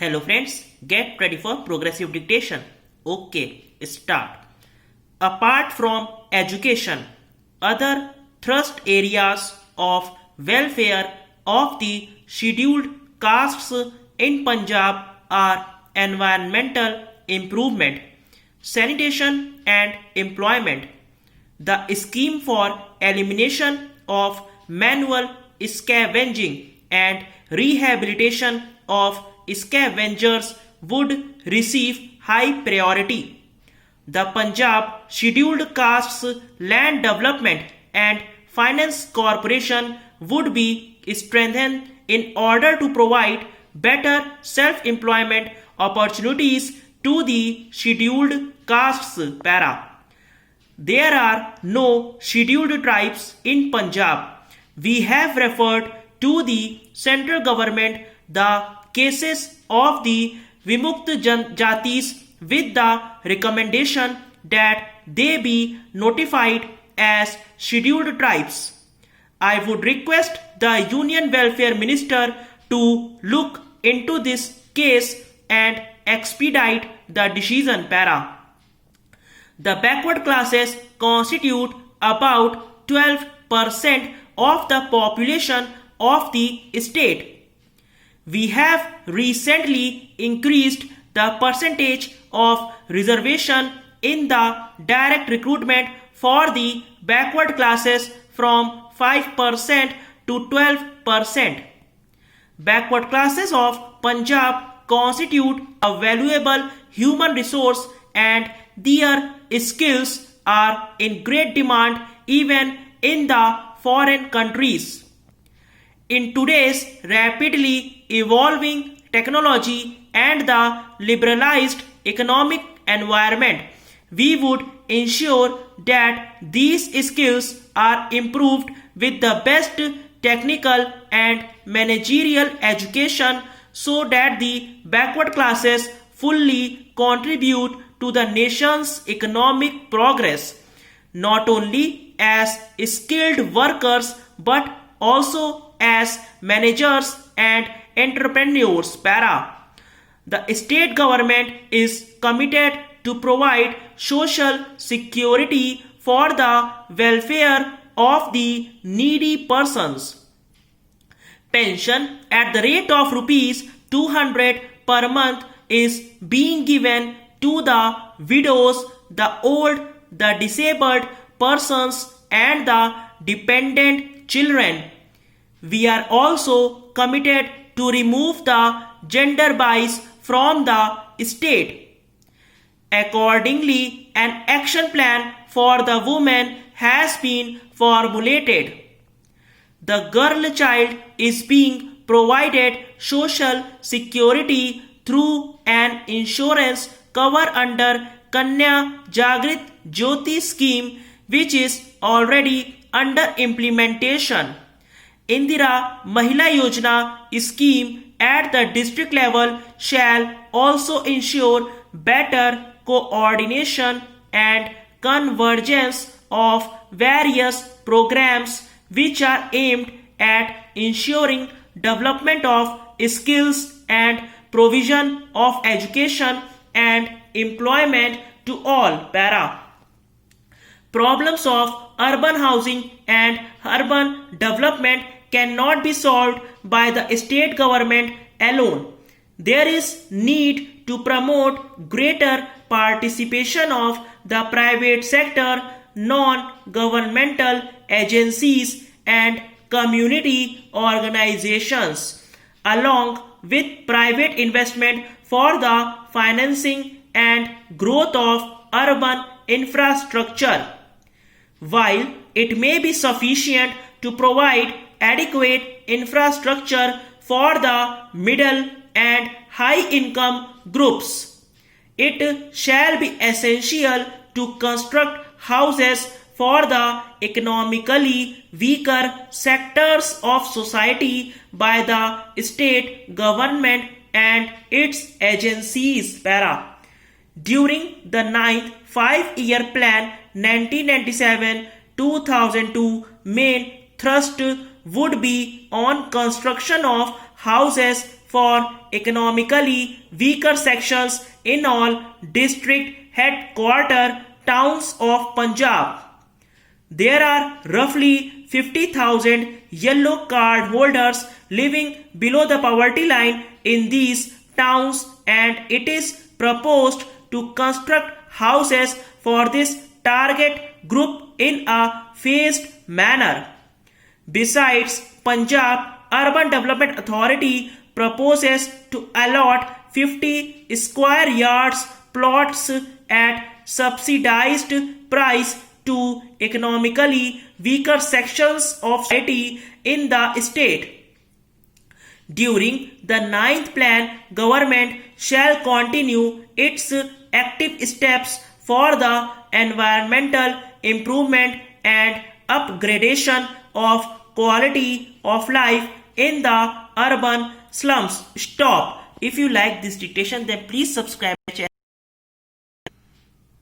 Hello friends, get ready for progressive dictation. Okay, start. Apart from education, other thrust areas of welfare of the scheduled castes in Punjab are environmental improvement, sanitation and employment. The scheme for elimination of manual scavenging and rehabilitation of scavengers would receive high priority. The Punjab Scheduled Castes Land Development and Finance Corporation would be strengthened in order to provide better self-employment opportunities to the scheduled castes. Para. There are no scheduled tribes in Punjab. We have referred to the central government the cases of the Vimukt Jatis with the recommendation that they be notified as scheduled tribes. I would request the Union Welfare Minister to look into this case and expedite the decision. Para. The backward classes constitute about 12% of the population of the state. We have recently increased the percentage of reservation in the direct recruitment for the backward classes from 5% to 12%. Backward classes of Punjab constitute a valuable human resource and their skills are in great demand even in the foreign countries. In today's rapidly evolving technology and the liberalized economic environment, we would ensure that these skills are improved with the best technical and managerial education so that the backward classes fully contribute to the nation's economic progress, not only as skilled workers but also as managers and entrepreneurs. Para. The state government is committed to provide social security for the welfare of the needy persons. Pension at the rate of rupees 200 per month is being given to the widows, the old, the disabled persons and the dependent children. We are also committed to remove the gender bias from the state. Accordingly, an action plan for the women has been formulated. The girl child is being provided social security through an insurance cover under Kanya Jagrit Jyoti scheme, which is already under implementation. Indira Mahila Yojana scheme at the district level shall also ensure better coordination and convergence of various programs which are aimed at ensuring development of skills and provision of education and employment to all. Para. Problems of urban housing and urban development cannot be solved by the state government alone. There is need to promote greater participation of the private sector, non-governmental agencies and community organizations, along with private investment for the financing and growth of urban infrastructure. While it may be sufficient to provide adequate infrastructure for the middle and high income groups, it shall be essential to construct houses for the economically weaker sectors of society by the state government and its agencies. Para. During the 9th 5-year plan 1997-2002, main thrust would be on construction of houses for economically weaker sections in all district headquarter towns of Punjab. There are roughly 50,000 yellow card holders living below the poverty line in these towns, and it is proposed to construct houses for this target group in a phased manner. Besides, Punjab Urban Development Authority proposes to allot 50 square yards plots at subsidized price to economically weaker sections of society in the state. During the 9th plan, government shall continue its active steps for the environmental improvement and upgradation of quality of life in the urban slums. Stop. If you like this dictation, then please subscribe to my channel.